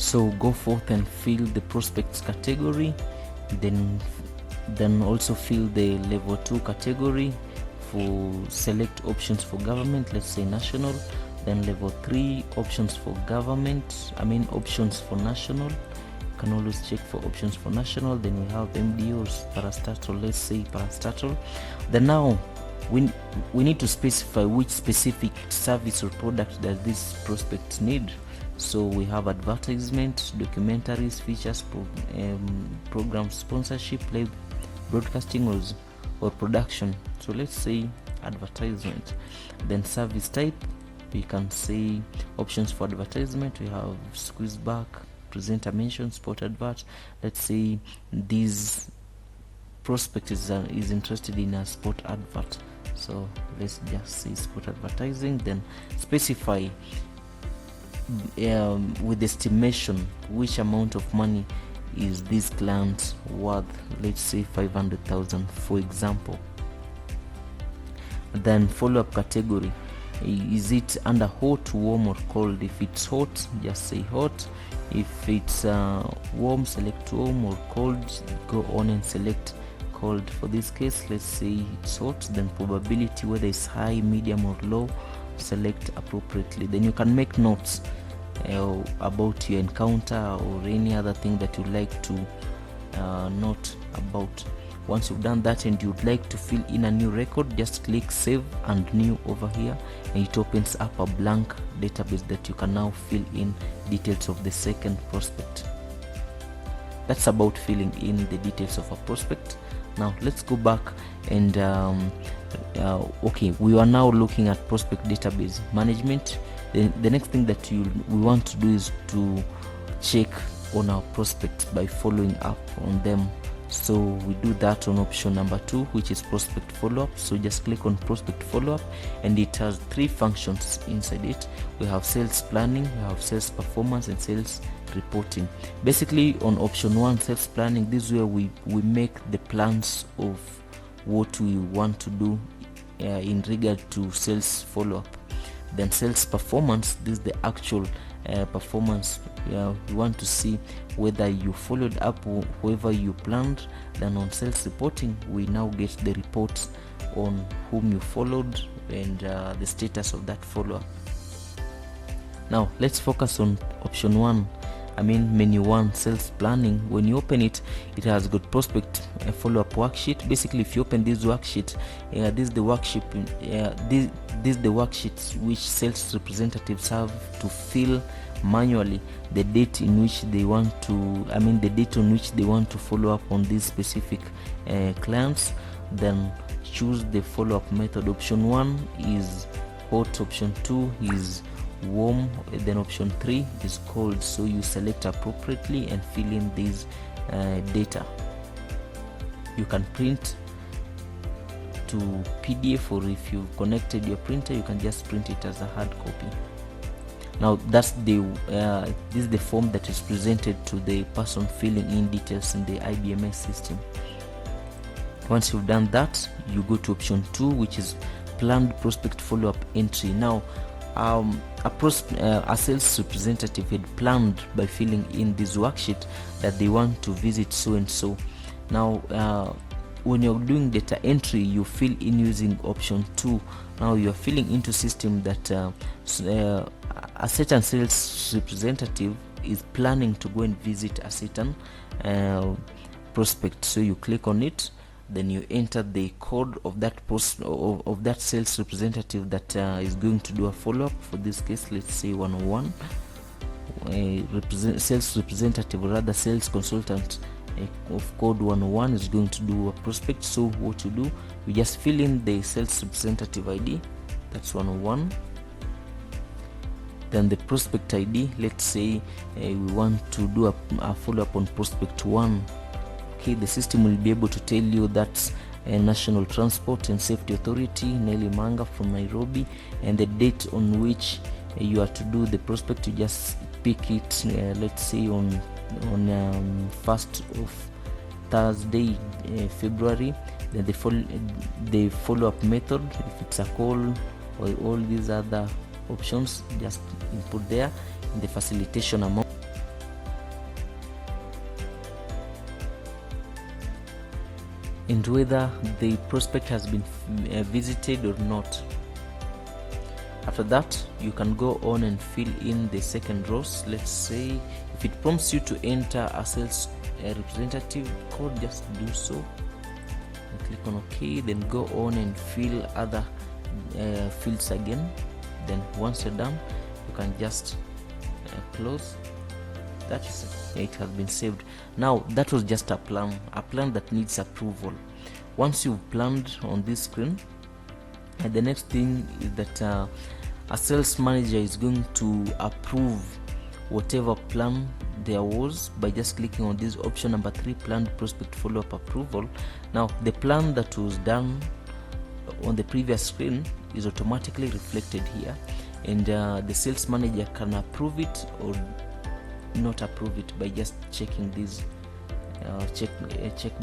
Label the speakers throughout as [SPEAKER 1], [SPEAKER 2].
[SPEAKER 1] So go forth and fill the prospects category, then also fill the level 2 category for select options for government, let's say national. Then level 3 options for government, options for national. You can always check for options for national. Then we have MDOs, parastatal, let's say parastatal. Then now we need to specify which specific service or product does this prospect need. So we have advertisement, documentaries, features, program sponsorship, live broadcasting or production. So let's say advertisement. Then service type, we can say options for advertisement. We have squeeze back, presenter mention, sport advert. Let's say this prospect is interested in a sport advert, so let's just say sport advertising. Then specify with estimation which amount of money is this client worth, let's say 500,000 for example. Then follow-up category, is it under hot, warm or cold? If it's hot, just say hot. If it's warm, select warm, or cold, go on and select cold. For this case, let's say it's hot. Then probability, whether it's high, medium or low, select appropriately. Then you can make notes about your encounter or any other thing that you'd like to note about. Once you've done that and you'd like to fill in a new record, just click save and new over here, and it opens up a blank database that you can now fill in details of the second prospect. That's about filling in the details of a prospect. Now let's go back and okay, we are now looking at prospect database management. The next thing that we want to do is to check on our prospects by following up on them. So we do that on option number 2, which is prospect follow-up. So just click on prospect follow-up, and it has 3 functions inside it. We have sales planning, we have sales performance, and sales reporting. Basically on option 1, sales planning, this is where we make the plans of what we want to do in regard to sales follow-up. Then sales performance, this is the actual performance. We want to see whether you followed up whoever you planned. Then on sales reporting, we now get the reports on whom you followed and the status of that follow-up. Now let's focus on option 1, menu 1, sales planning. When you open it, it has got prospect follow-up worksheet. Basically, if you open this worksheet, this is the worksheet. This is the worksheets which sales representatives have to fill manually the date in which they want to, the date on which they want to follow up on these specific clients. Then choose the follow-up method. Option 1 is hot, option 2 is warm, then option 3 is cold. So you select appropriately and fill in these data. You can print to PDF, or if you've connected your printer, you can just print it as a hard copy. Now that's this is the form that is presented to the person filling in details in the IBMS system. Once you've done that, you go to option 2, which is planned prospect follow-up entry. Now a sales representative had planned by filling in this worksheet that they want to visit so and so. Now when you're doing data entry, you fill in using option 2. Now you're filling into system that a certain sales representative is planning to go and visit a certain prospect. So you click on it, then you enter the code of that of that sales representative that is going to do a follow-up. For this case, let's say 101. Sales representative, or rather sales consultant of code 101 is going to do a prospect. So what you do, you just fill in the sales representative ID, that's 101. Then the prospect ID, let's say we want to do a follow-up on prospect 1. Okay, the system will be able to tell you that's National Transport and Safety Authority, Nelly Manga from Nairobi, and the date on which you are to do the prospect. You just pick it, let's say on 1st of Thursday, February. Then the follow-up method, if it's a call or all these other options, just input there. The facilitation amount, and whether the prospect has been visited or not. After that, you can go on and fill in the second rows. Let's say if it prompts you to enter a sales representative code, just do so and click on OK. Then go on and fill other fields again. Then once you're done, you can just close. That is it has been saved. Now that was just a plan that needs approval. Once you've planned on this screen, and the next thing is that a sales manager is going to approve whatever plan there was by just clicking on this option number 3, planned prospect follow-up approval. Now the plan that was done on the previous screen is automatically reflected here, and the sales manager can approve it or not approve it by just checking this check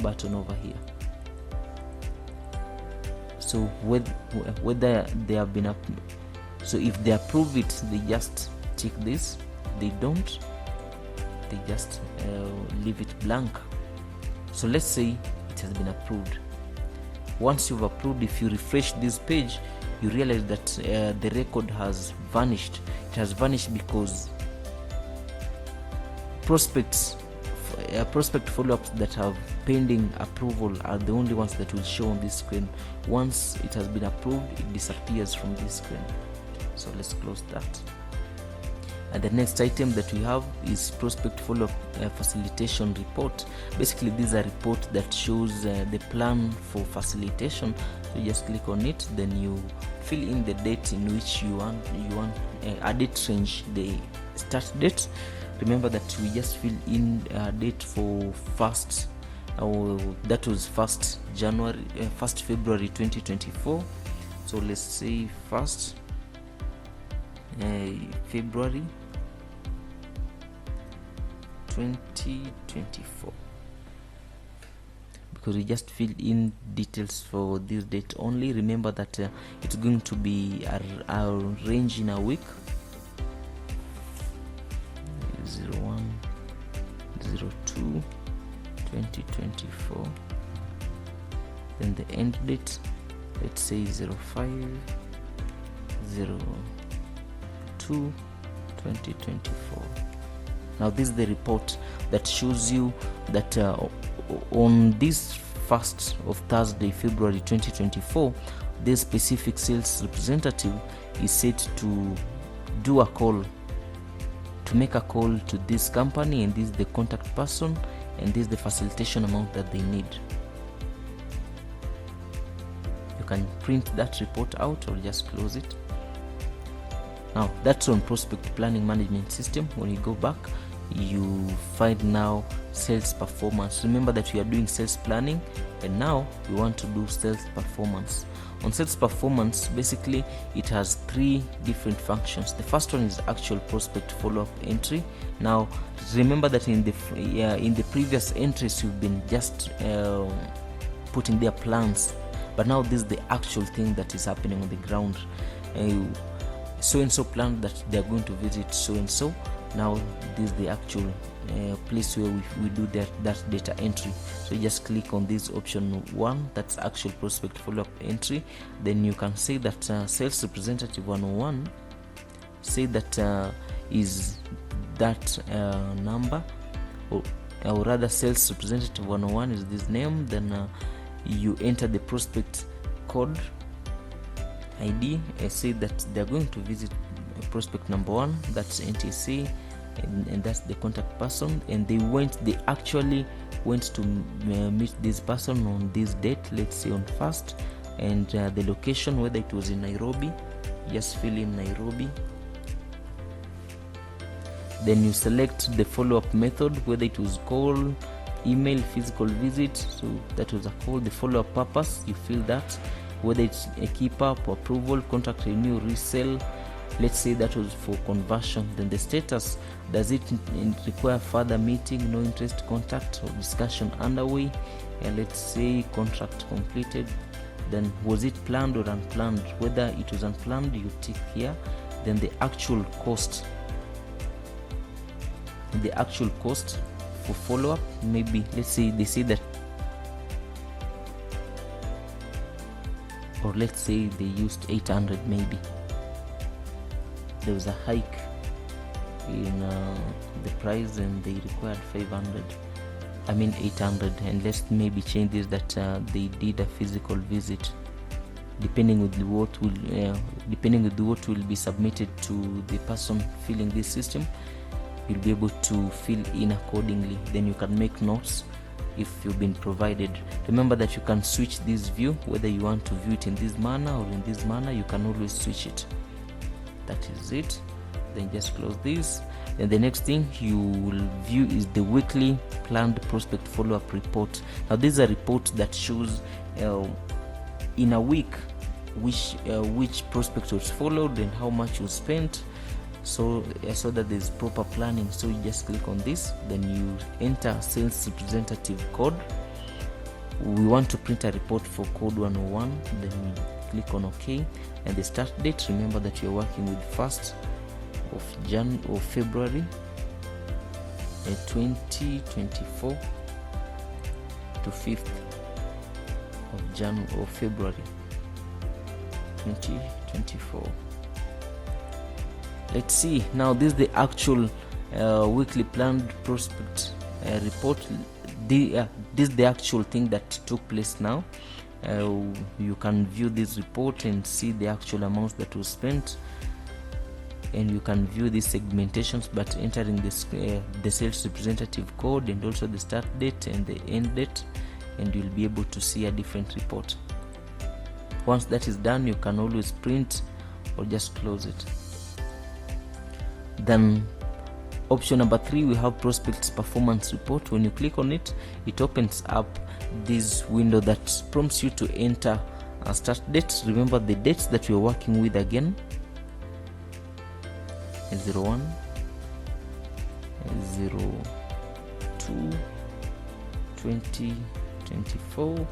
[SPEAKER 1] button over here. So whether they have been so if they approve it, they just tick this. They don't, they just leave it blank. So let's say it has been approved. Once you've approved, if you refresh this page, you realize that the record has vanished. It has vanished because prospect follow-ups that have pending approval are the only ones that will show on this screen. Once it has been approved, it disappears from this screen. So let's close that. And the next item that we have is prospect follow-up facilitation report. Basically, this is a report that shows the plan for facilitation. So you just click on it, then you fill in the date in which you want a date range, the start date. Remember that we just fill in a date for that was 1st February 2024. So let's say 1st February 2024, because we just filled in details for this date only. Remember that it's going to be a range in a week, 01/02/2024. Then the end date, let's say 05/02/2024. Now this is the report that shows you that on this 1st of Thursday, February 2024, this specific sales representative is set to do a call, to make a call to this company, and this is the contact person, and this is the facilitation amount that they need. You can print that report out or just close it. Now that's on prospect planning management system. When you go back, you find now sales performance. Remember that we are doing sales planning, and now we want to do sales performance. On sales performance, basically it has 3 different functions. The first one is actual prospect follow-up entry. Now remember that in the previous entries you've been just putting their plans, but now this is the actual thing that is happening on the ground. So and so plan that they are going to visit so and so. Now this is the actual place where we do that data entry. So you just click on this option 1, that's actual prospect follow-up entry. Then you can say that sales representative 101, say that is that number, or rather sales representative 101 is this name. Then you enter the prospect code ID, say that they're going to visit prospect number 1, that's NTC, and that's the contact person, and they actually went to meet this person on this date, let's say on 1st, and the location, whether it was in Nairobi, just fill in Nairobi. Then you select the follow-up method, whether it was call, email, physical visit. So that was a call. The follow-up purpose, you fill that, whether it's a keep up, approval, contract renew, resell. Let's say that was for conversion. Then the status, does it require further meeting, no interest, contact or discussion underway, and let's say contract completed. Then was it planned or unplanned? Whether it was unplanned, you tick here. Then the actual cost, for follow-up, maybe let's say they say that or let's say they used 800, maybe there was a hike in the price and they required 800, and let's maybe change this that they did a physical visit. Depending with what will be submitted to the person filling this system, you'll be able to fill in accordingly. Then you can make notes if you've been provided. Remember that you can switch this view, whether you want to view it in this manner or in this manner, you can always switch it. That is it. Then just close this. And the next thing you will view is the weekly planned prospect follow-up report. Now this is a report that shows in a week which prospect was followed and how much was spent, so that there's proper planning. So you just click on this, then you enter sales representative code. We want to print a report for code 101, then we click on OK, and the start date, remember that you're working with 1st of February 2024 to 5th of February 2024. Let's see now. This is the actual weekly planned prospect report. This is the actual thing that took place now. You can view this report and see the actual amounts that was spent, and you can view these segmentations but entering the sales representative code and also the start date and the end date, and you'll be able to see a different report. Once that is done, you can always print or just close it. Then option number 3, we have prospects performance report. When you click on it, it opens up this window that prompts you to enter a start date. Remember the dates that you're working with again: 01, 02, 2024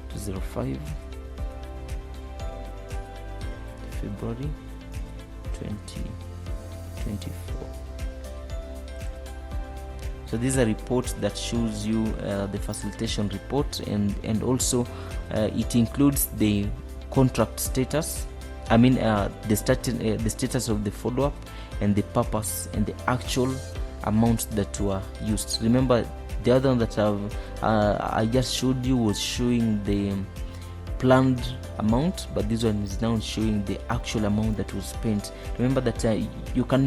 [SPEAKER 1] to 05 February 2024. So this is a report that shows you the facilitation report, and also it includes the contract status, the status of the follow-up, and the purpose and the actual amounts that were used. Remember, the other one that I just showed you was showing the planned amount, but this one is now showing the actual amount that was spent. Remember that you can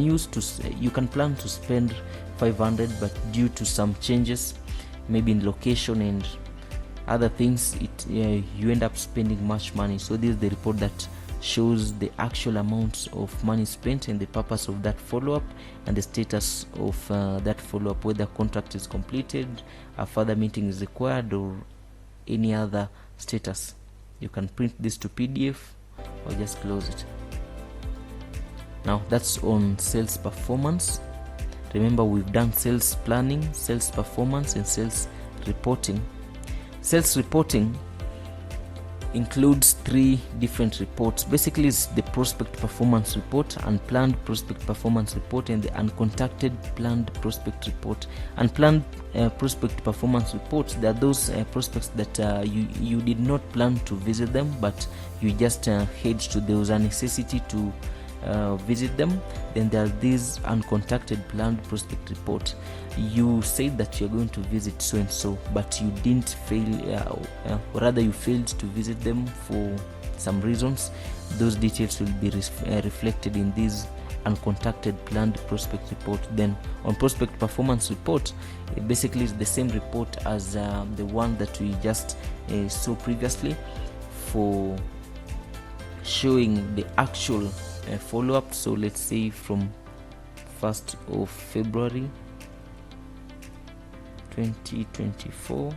[SPEAKER 1] plan to spend 500, but due to some changes, maybe in location and other things, you end up spending much money. So this is the report that shows the actual amounts of money spent and the purpose of that follow-up and the status of that follow-up, whether contract is completed, a further meeting is required, or any other status. You can print this to PDF or just close it. Now that's on sales performance. Remember, we've done sales planning, sales performance, and sales reporting. Sales reporting includes 3 different reports. Basically, it's the prospect performance report, unplanned prospect performance report, and the uncontacted planned prospect report. Unplanned prospect performance reports, they are those prospects that you did not plan to visit them, but you just hedged to. There was a necessity to visit them. Then there are these uncontacted planned prospect report. You said that you're going to visit so and so, but you didn't rather you failed to visit them for some reasons. Those details will be reflected in this uncontacted planned prospect report. Then on prospect performance report, it basically is the same report as the one that we just saw previously, for showing the actual follow-up. So let's say from 1st of February 2024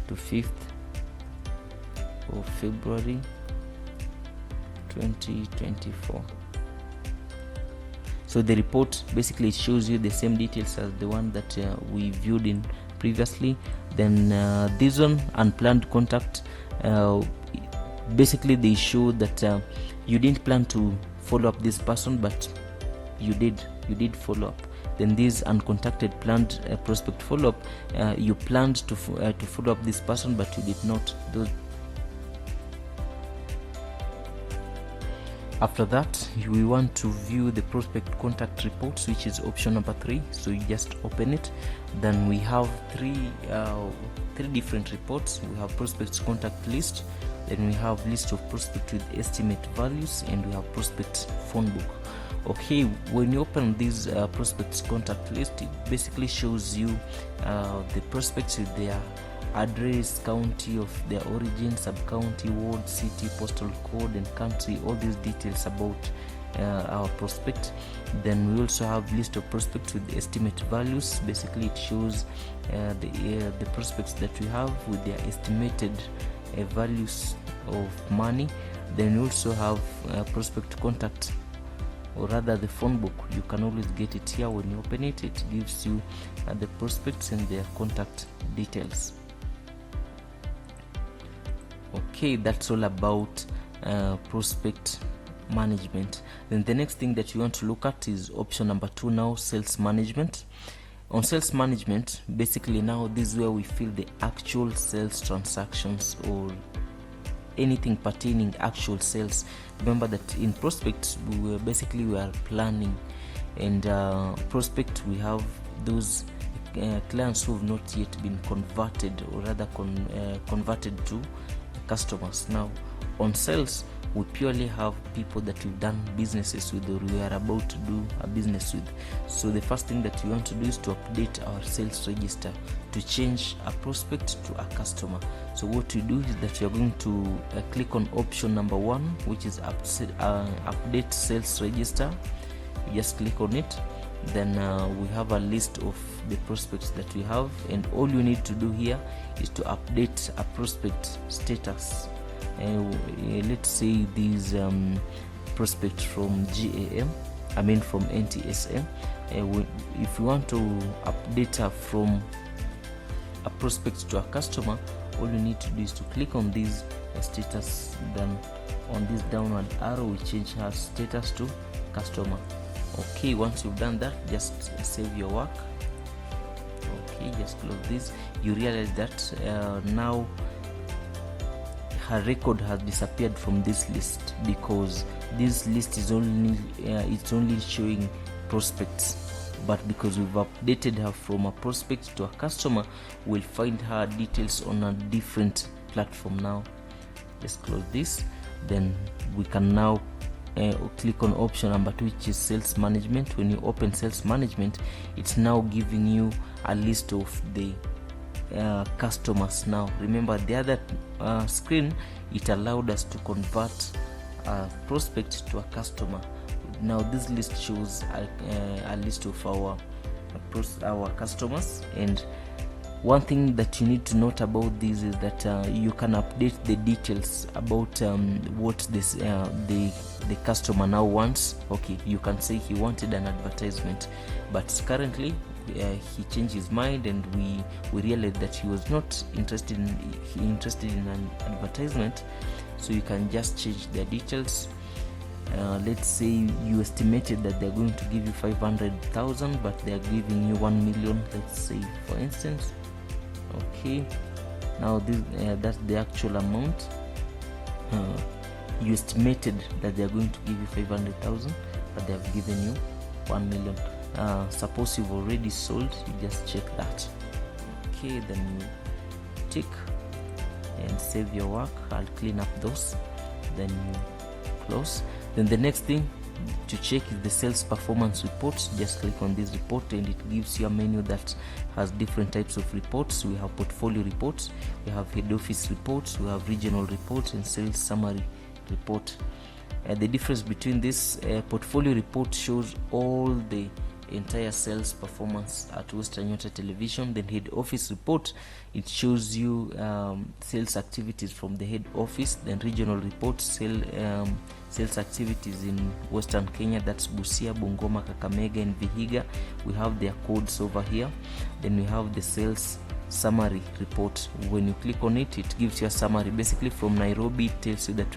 [SPEAKER 1] to 5th of February 2024. So the report basically shows you the same details as the one that we viewed in previously. Then this one, unplanned contact, basically they show that you didn't plan to follow up this person, but you did follow up. Then this uncontacted planned prospect follow-up, you planned to follow up this person, but you did not. After that, we want to view the prospect contact reports, which is option number 3. So you just open it. Then we have three different reports. We have prospects contact list, then we have list of prospect with estimate values, and we have prospect phone book. Okay, when you open this prospects contact list, it basically shows you the prospects with their address, county of their origin, sub-county, ward, city, postal code, and country, all these details about our prospect. Then we also have list of prospects with estimate values. Basically it shows the prospects that we have with their estimated values of money. Then we also have prospect contact, or rather the phone book. You can always get it here. When you open it, it gives you the prospects and their contact details. Okay, that's all about prospect management. Then the next thing that you want to look at is option number 2 now, sales management. On sales management, basically now this is where we fill the actual sales transactions or anything pertaining actual sales. Remember that in prospects we are planning, and prospect we have those clients who have not yet been converted, or rather converted to customers. Now on sales, we purely have people that we've done businesses with, or we are about to do a business with. So the first thing that you want to do is to update our sales register to change a prospect to a customer. So what you do is that you're going to click on option number 1, which is update sales register. You just click on it. Then we have a list of the prospects that we have, and all you need to do here is to update a prospect status. Let's say these prospects from from NTSM. If you want to update her from a prospect to a customer, all you need to do is to click on this status. Then on this downward arrow, we change her status to customer. Okay, once you've done that, just save your work. Okay, just close this. You realize that now her record has disappeared from this list, because this list is only showing prospects. But because we've updated her from a prospect to a customer, we'll find her details on a different platform now. Just close this. Then we can now click on option number 2, which is sales management. When you open sales management, it's now giving you a list of the customers. Now remember, the other screen, it allowed us to convert a prospect to a customer. Now this list shows a list of our customers. And one thing that you need to note about this is that you can update the details about what this the customer now wants. Okay, you can say he wanted an advertisement, but currently he changed his mind, and we realized that he was not interested in an advertisement. So you can just change their details. Let's say you estimated that they're going to give you 500,000, but they're giving you 1 million, let's say, for instance. Okay, now this that's the actual amount. You estimated that they're going to give you 500,000, but they have given you 1 million. Suppose you've already sold, you just check that. Okay, then you tick and save your work. I'll clean up those, then you close. Then the next thing to check is the sales performance reports. Just click on this report, and it gives you a menu that has different types of reports. We have portfolio reports, we have head office reports, we have regional reports, and sales summary report. The difference between this portfolio report shows all the entire sales performance at Western Nyota Television. Then head office report, it shows you sales activities from the head office. Then regional report, sales activities in Western Kenya, that's Busia, Bungoma, Kakamega, and Vihiga. We have their codes over here. Then we have the sales summary report. When you click on it, it gives you a summary. Basically from Nairobi, it tells you that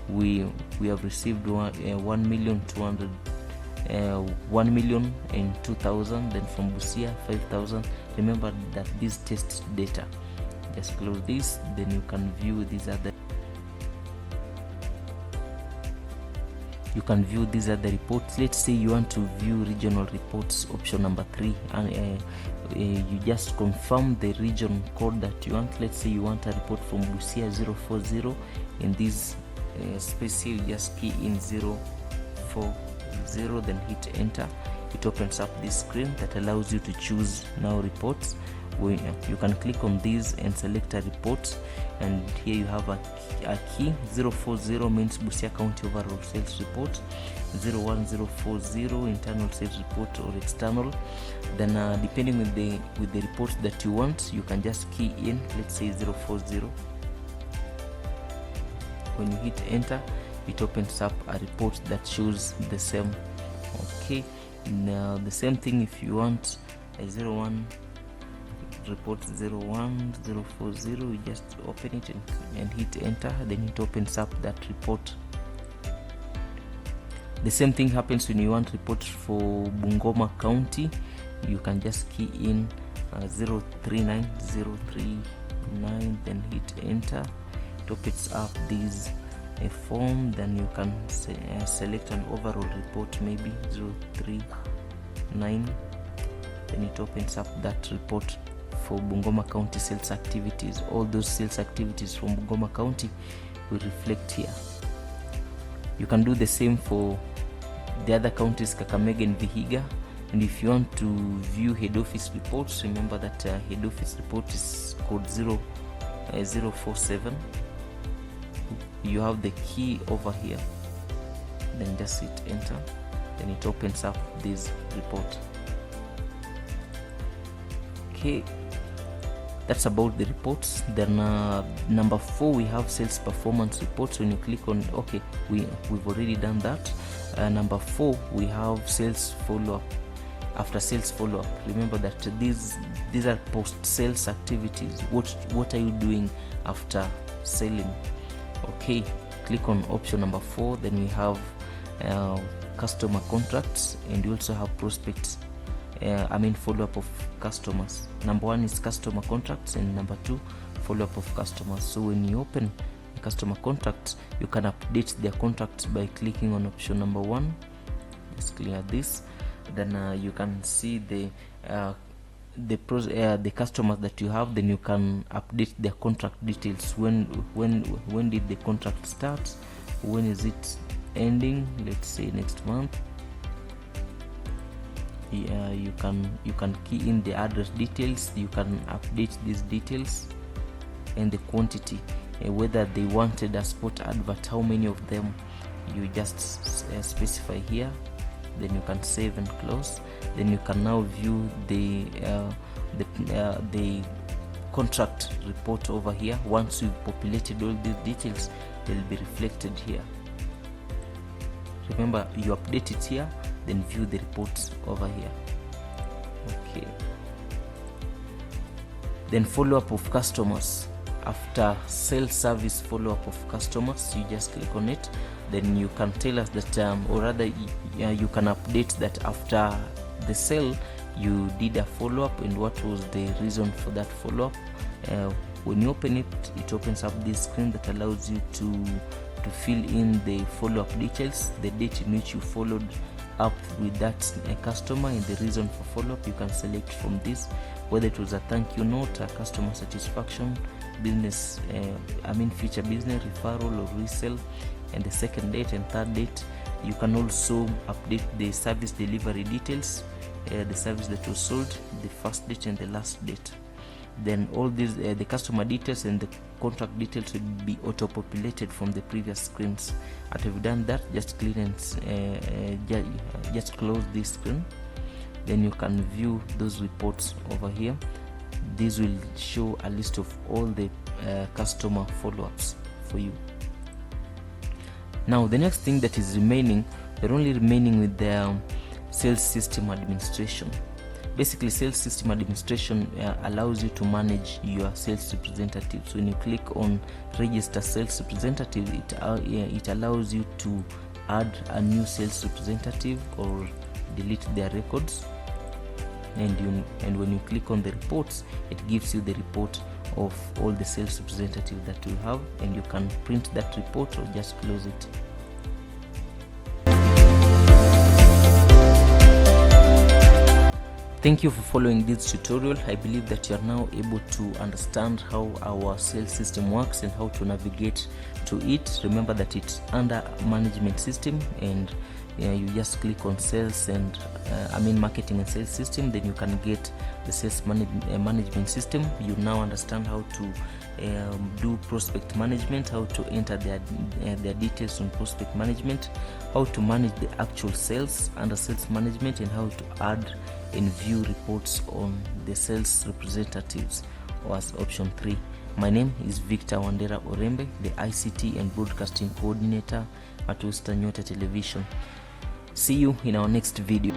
[SPEAKER 1] we have received 1,002,000. Then from Busia, 5,000. Remember that this test data. Just close this, then you can view these other. you can view these other reports. Let's say you want to view regional reports, option number 3, and you just confirm the region code that you want. Let's say you want a report from Busia 040. In this space here, you just key in 040, then hit enter. It opens up this screen that allows you to choose now reports. You can click on these and select a report, and here you have a key. 040 means Busia County overall sales report, 01040 internal sales report or external. Then depending with the report that you want, you can just key in, let's say 040. When you hit enter, it opens up a report that shows the same. Okay, now the same thing if you want a 01 report 01040, you just open it and hit enter, then it opens up that report. The same thing happens when you want report for Bungoma County. You can just key in 039039, then hit enter. It opens up this a form, then you can select an overall report, maybe 039, then it opens up that report for Bungoma County sales activities. All those sales activities from Bungoma County will reflect here. You can do the same for the other counties, Kakamega and Vihiga. And if you want to view head office reports, remember that head office report is code 047. You have the key over here, then just hit enter, then it opens up this report. Okay, that's about the reports. Then number 4, we have sales performance reports. When you click on okay, we've already done that. Number 4, we have sales follow-up. After sales follow-up, remember that these are post-sales activities. What are you doing after selling? Okay, click on option number 4. Then we have customer contracts, and you also have prospects. Follow-up of customers. Number 1 is customer contracts, and number 2, follow-up of customers. So when you open customer contracts, you can update their contracts by clicking on option number 1. Let's clear this. Then you can see the customers that you have. Then you can update their contract details. When did the contract start? When is it ending? Let's say next month. You can key in the address details. You can update these details and the quantity, whether they wanted a spot advert, how many of them, you just specify here. Then you can save and close. Then you can now view the contract report over here. Once you've populated all these details, they'll be reflected here. Remember, you update it here, then view the reports over here. Okay, then follow-up of customers. After sales service follow-up of customers, you just click on it. Then you can tell us that or rather you can update that after the sale you did a follow-up and what was the reason for that follow-up. When you open it, it opens up this screen that allows you to fill in the follow-up details, the date in which you followed up with that customer and the reason for follow-up. You can select from this whether it was a thank you note, a customer satisfaction, business future business referral or resale, and the second date and third date. You can also update the service delivery details, the service that was sold, the first date and the last date. Then all these the customer details and the contract details will be auto-populated from the previous screens. After you've done that, just clean and just close this screen. Then you can view those reports over here. This will show a list of all the customer follow-ups for you. Now the next thing that is remaining, we're only remaining with the sales system administration. Basically, sales system administration allows you to manage your sales representatives. When you click on register sales representative, it allows you to add a new sales representative or delete their records. And when you click on the reports, it gives you the report of all the sales representatives that you have, and you can print that report or just close it. Thank you for following this tutorial. I believe that you are now able to understand how our sales system works and how to navigate to it. Remember that it's under management system, and you just click on sales and marketing and sales system, then you can get the sales management system. You now understand how to do prospect management, how to enter their details on prospect management, how to manage the actual sales under sales management, and how to add and view reports on the sales representatives, or as option 3. My name is Victor Wandera Orembe, the ICT and Broadcasting Coordinator at Western Nyota Television. See you in our next video.